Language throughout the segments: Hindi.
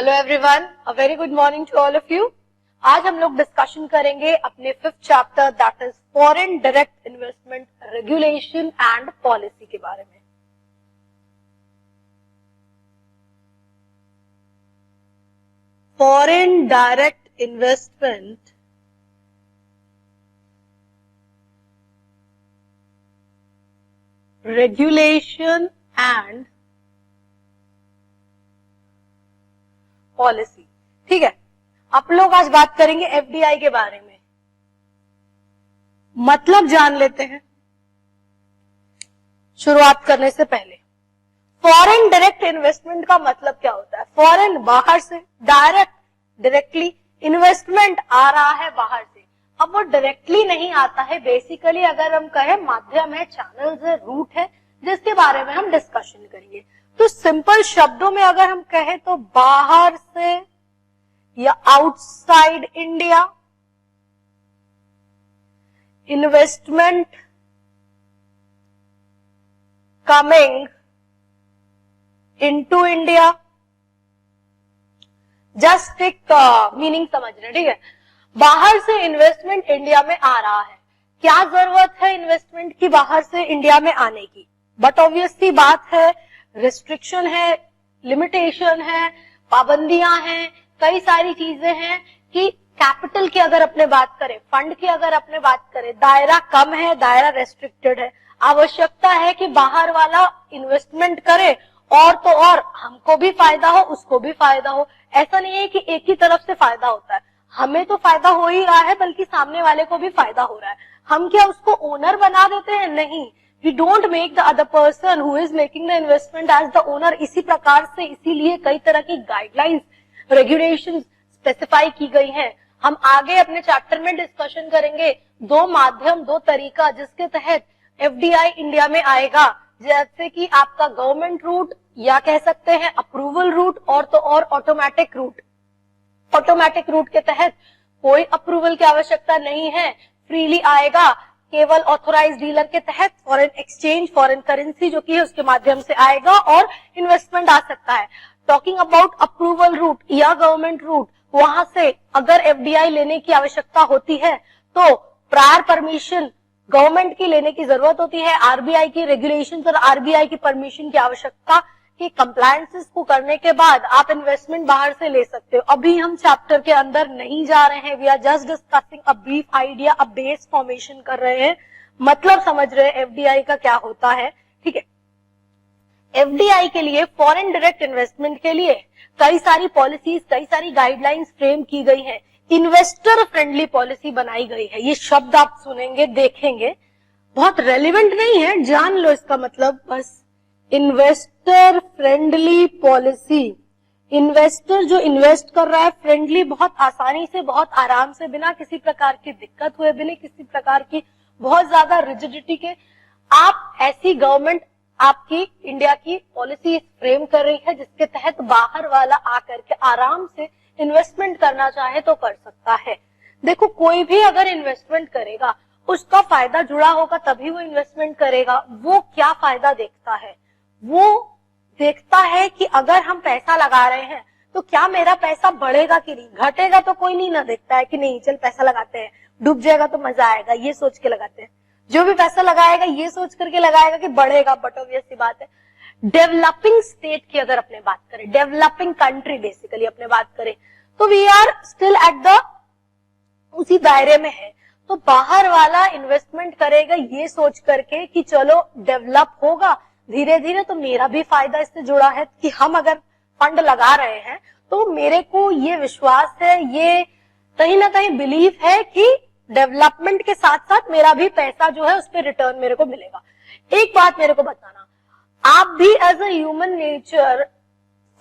Hello everyone, a very good morning to all of you. आज हम लोग डिस्कशन करेंगे अपने 5th chapter that is foreign direct investment regulation and policy के बारे में। Foreign direct investment regulation and policy. ठीक है, आप लोग आज बात करेंगे एफडीआई के बारे में। मतलब जान लेते हैं शुरुआत करने से पहले। फॉरेन डायरेक्ट इन्वेस्टमेंट का मतलब क्या होता है? फॉरेन बाहर से, डायरेक्ट डायरेक्टली इन्वेस्टमेंट आ रहा है बाहर से। अब वो डायरेक्टली नहीं आता है, बेसिकली अगर हम कहें माध्यम है, चैनल्स है, रूट है, जिसके बारे में हम डिस्कशन करेंगे। तो सिंपल शब्दों में अगर हम कहें तो बाहर से या outside India investment coming into India. Just एक मीनिंग समझ रहे, ठीक है। बाहर से इन्वेस्टमेंट इंडिया में आ रहा है। क्या जरूरत है इन्वेस्टमेंट की बाहर से इंडिया में आने की? बट ऑब्वियसली बात है, रिस्ट्रिक्शन है, लिमिटेशन है, पाबंदियां हैं, कई सारी चीजें हैं कि कैपिटल की अगर अपने बात करें, फंड की अगर अपने बात करें, दायरा कम है, दायरा रेस्ट्रिक्टेड है। आवश्यकता है कि बाहर वाला इन्वेस्टमेंट करे और तो और हमको भी फायदा हो, उसको भी फायदा हो। ऐसा नहीं है कि एक ही तरफ से फायदा होता है। हमें तो फायदा हो ही रहा है, बल्कि सामने वाले को भी फायदा हो रहा है। हम क्या उसको ओनर बना देते हैं? नहीं, we don't make the other person who is making the investment as the owner। इसी प्रकार से, इसीलिए कई तरह की गाइडलाइंस, रेगुलेशंस स्पेसिफाई की गई हैं। हम आगे अपने चैप्टर में डिस्कशन करेंगे दो माध्यम, दो तरीका जिसके तहत एफडीआई इंडिया में आएगा, जैसे कि आपका गवर्नमेंट रूट या कह सकते हैं अप्रूवल रूट, और तो और ऑटोमेटिक रूट। ऑटोमेटिक रूट के तहत कोई अप्रूवल की आवश्यकता नहीं है, फ्रीली आएगा, केवल ऑथोराइज डीलर के तहत फॉरेन एक्सचेंज, फॉरेन करेंसी जो कि है उसके माध्यम से आएगा और इन्वेस्टमेंट आ सकता है। टॉकिंग अबाउट अप्रूवल रूट या गवर्नमेंट रूट, वहां से अगर एफडीआई लेने की आवश्यकता होती है तो प्रायर परमिशन गवर्नमेंट की लेने की जरूरत होती है। आरबीआई की रेगुलेशंस और आरबीआई की परमिशन की आवश्यकता कि कंप्लायंसेस को करने के बाद आप इन्वेस्टमेंट बाहर से ले सकते हो। अभी हम चैप्टर के अंदर नहीं जा रहे हैं, we are just discussing a brief idea, a base formation कर रहे हैं, मतलब समझ रहे हैं एफडीआई का क्या होता है। ठीक है, एफडीआई के लिए, फॉरेन डायरेक्ट इन्वेस्टमेंट के लिए कई सारी पॉलिसीज, कई सारी गाइडलाइंस फ्रेम की गई है। इन्वेस्टर फ्रेंडली पॉलिसी बनाई गई है। ये शब्द आप सुनेंगे, देखेंगे, बहुत रेलिवेंट नहीं है, जान लो इसका मतलब बस। इन्वेस्टर फ्रेंडली पॉलिसी, इन्वेस्टर जो इन्वेस्ट कर रहा है फ्रेंडली, बहुत आसानी से, बहुत आराम से, बिना किसी प्रकार की दिक्कत हुए, बिना किसी प्रकार की बहुत ज्यादा रिजिडिटी के, आप ऐसी गवर्नमेंट आपकी इंडिया की पॉलिसी फ्रेम कर रही है जिसके तहत बाहर वाला आकर के आराम से इन्वेस्टमेंट करना चाहे तो कर सकता है। देखो, कोई भी अगर इन्वेस्टमेंट करेगा उसका फायदा जुड़ा होगा तभी वो इन्वेस्टमेंट करेगा। वो क्या फायदा देखता है? वो देखता है कि अगर हम पैसा लगा रहे हैं तो क्या मेरा पैसा बढ़ेगा कि नहीं, घटेगा तो कोई नहीं ना देखता है कि नहीं चल पैसा लगाते हैं, डूब जाएगा तो मजा आएगा, ये सोच के लगाते हैं। जो भी पैसा लगाएगा ये सोच करके लगाएगा कि बढ़ेगा। बट ऑब्वियस सी बात है, डेवलपिंग स्टेट की अगर अपने बात करें, डेवलपिंग कंट्री बेसिकली अपने बात करें, तो we are still at the उसी दायरे में है। तो बाहर वाला इन्वेस्टमेंट करेगा ये सोच करके कि चलो डेवलप होगा धीरे धीरे, तो मेरा भी फायदा इससे जुड़ा है कि हम अगर फंड लगा रहे हैं तो मेरे को ये विश्वास है, ये कहीं ना कहीं बिलीफ है कि डेवलपमेंट के साथ साथ मेरा भी पैसा जो है उस पर रिटर्न मेरे को मिलेगा। एक बात मेरे को बताना, आप भी एज अ ह्यूमन नेचर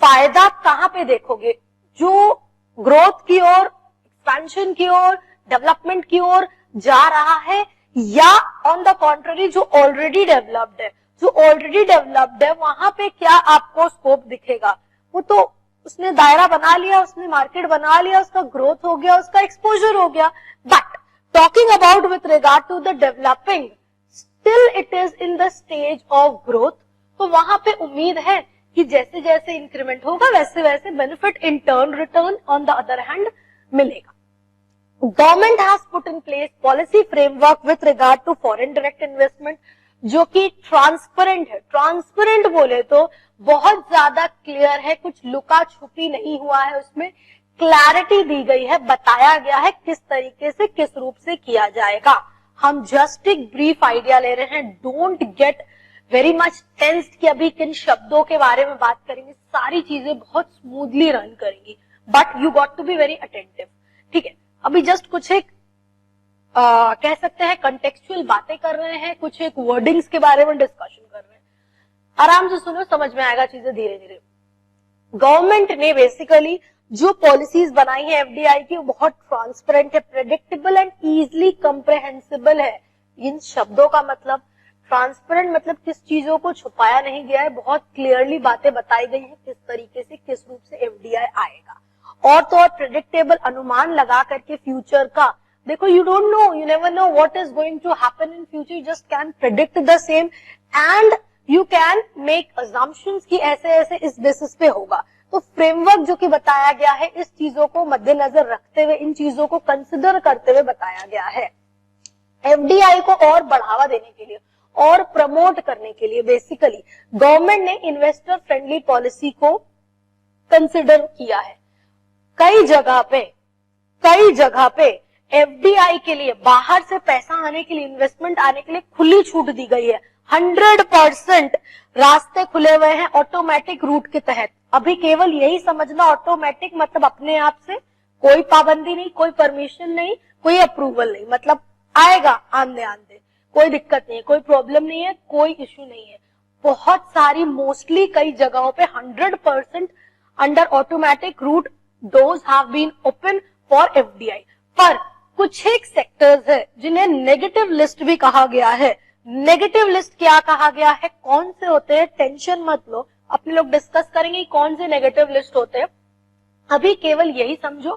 फायदा कहां पे देखोगे? जो ग्रोथ की ओर, एक्सपेंशन की ओर, डेवलपमेंट की ओर जा रहा है, या ऑन द कॉन्ट्ररी जो ऑलरेडी डेवलप्ड है? जो ऑलरेडी डेवलप्ड है वहां पे क्या आपको स्कोप दिखेगा? वो तो उसने दायरा बना लिया, उसने मार्केट बना लिया, उसका ग्रोथ हो गया, उसका एक्सपोजर हो गया। But talking about with regard to the developing, still it is in the stage of growth. तो वहां पे उम्मीद है कि जैसे जैसे इंक्रीमेंट होगा वैसे वैसे benefit in turn return on the other hand मिलेगा। Government has put in place policy framework with regard to foreign direct investment, जो कि ट्रांसपेरेंट है। ट्रांसपेरेंट बोले तो बहुत ज्यादा क्लियर है, कुछ लुका छुपी नहीं हुआ है, उसमें क्लैरिटी दी गई है, बताया गया है किस तरीके से किस रूप से किया जाएगा। हम जस्ट एक ब्रीफ आइडिया ले रहे हैं, don't get very much tensed कि अभी किन शब्दों के बारे में बात करेंगे, सारी चीजें बहुत स्मूथली रन करेंगी, but you got to be very attentive. ठीक है, अभी जस्ट कुछ एक कह सकते हैं कंटेक्चुअल बातें कर रहे हैं, कुछ एक वर्डिंग्स के बारे में डिस्कशन कर रहे हैं। आराम से सुनो, समझ में आएगा चीजें धीरे धीरे। गवर्नमेंट ने बेसिकली जो पॉलिसीज बनाई है एफडीआई की, वो बहुत ट्रांसपेरेंट है, प्रेडिक्टेबल एंड इजिली कंप्रेहेंसिबल है। इन शब्दों का मतलब ट्रांसपेरेंट मतलब किस चीजों को छुपाया नहीं गया है, बहुत क्लियरली बातें बताई गई है किस तरीके से किस रूप से एफडीआई आएगा। और तो और प्रेडिक्टेबल, अनुमान लगा करके फ्यूचर का, देखो you don't know, you never know what is going to happen in future, you just can predict the same and you can make assumptions कि ऐसे ऐसे इस बेसिस पे होगा। तो फ्रेमवर्क जो कि बताया गया है, इस चीजों को मद्देनजर रखते हुए, इन चीजों को कंसिडर करते हुए बताया गया है। एफडीआई को और बढ़ावा देने के लिए और प्रमोट करने के लिए बेसिकली गवर्नमेंट ने इन्वेस्टर फ्रेंडली पॉलिसी को कंसिडर किया है। कई जगह पे एफडीआई के लिए, बाहर से पैसा आने के लिए, इन्वेस्टमेंट आने के लिए खुली छूट दी गई है। 100% रास्ते खुले हुए हैं ऑटोमेटिक रूट के तहत। अभी केवल यही समझना, ऑटोमेटिक मतलब अपने आप से, कोई पाबंदी नहीं, कोई परमिशन नहीं, कोई अप्रूवल नहीं, मतलब आएगा आंदे, कोई दिक्कत नहीं है, कोई प्रॉब्लम नहीं है, कोई इश्यू नहीं है। बहुत सारी, मोस्टली कई जगहों पे 100% under automatic route doors have been open for FDI. पर कुछ एक सेक्टर्स है जिन्हें नेगेटिव लिस्ट भी कहा गया है। नेगेटिव लिस्ट क्या कहा गया है, कौन से होते हैं, टेंशन मत लो, अपने लोग डिस्कस करेंगे कौन से नेगेटिव लिस्ट होते हैं। अभी केवल यही समझो,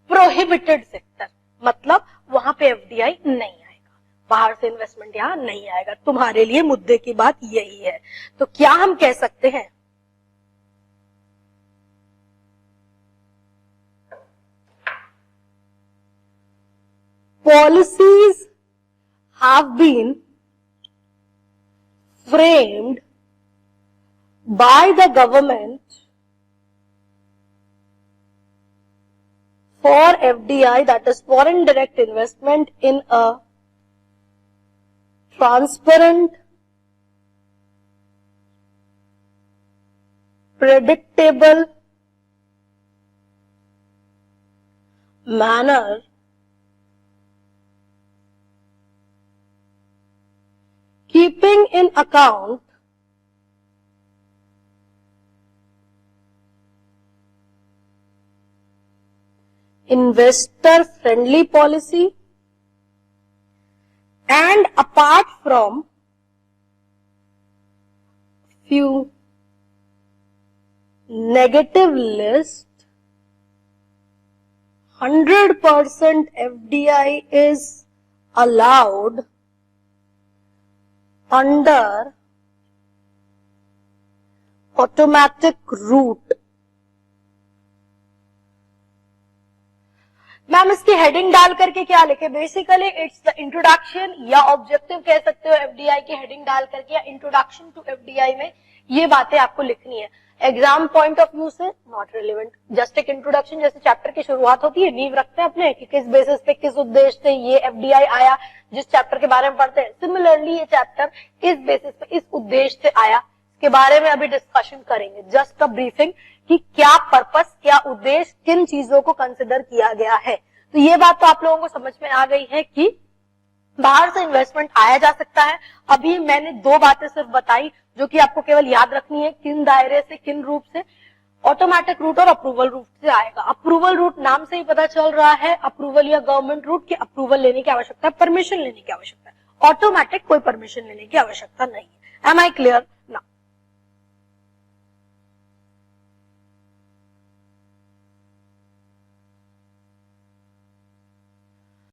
प्रोहिबिटेड सेक्टर, मतलब वहां पे एफडीआई नहीं आएगा, बाहर से इन्वेस्टमेंट यहां नहीं आएगा। तुम्हारे लिए मुद्दे की बात यही है। तो क्या हम कह सकते हैं, policies have been framed by the government for FDI, that is foreign direct investment, in a transparent, predictable manner, keeping in account investor friendly policy and apart from few negative list, 100% FDI is allowed under automatic route। Ma'am इसकी हेडिंग डाल करके क्या लिखे, बेसिकली इट्स द इंट्रोडक्शन या ऑब्जेक्टिव कह सकते हो एफडीआई की हेडिंग डाल करके, या इंट्रोडक्शन टू एफडीआई में ये बातें आपको लिखनी है। एग्जाम पॉइंट ऑफ व्यू से नॉट रिलेवेंट, जस्ट एक इंट्रोडक्शन, जैसे चैप्टर की शुरुआत होती है, नींव रखते हैं अपने कि किस बेसिस पे, किस उद्देश्य से ये एफडीआई आया, जिस चैप्टर के बारे में पढ़ते हैं। सिमिलरली ये चैप्टर इस बेसिस पे, इस उद्देश्य से आया, इसके बारे में अभी डिस्कशन करेंगे। जस्ट अ ब्रीफिंग कि क्या पर्पस, क्या उद्देश्य, किन चीजों को कंसिडर किया गया है। तो ये बात तो आप लोगों को समझ में आ गई है कि बाहर से इन्वेस्टमेंट आया जा सकता है। अभी मैंने दो बातें सिर्फ बताई जो कि आपको केवल याद रखनी है, किन दायरे से, किन रूप से, ऑटोमेटिक रूट और अप्रूवल रूट से आएगा। अप्रूवल रूट नाम से ही पता चल रहा है, अप्रूवल या गवर्नमेंट रूट की अप्रूवल लेने की आवश्यकता है, परमिशन लेने की आवश्यकता है। ऑटोमेटिक कोई परमिशन लेने की आवश्यकता नहीं है। Am I clear?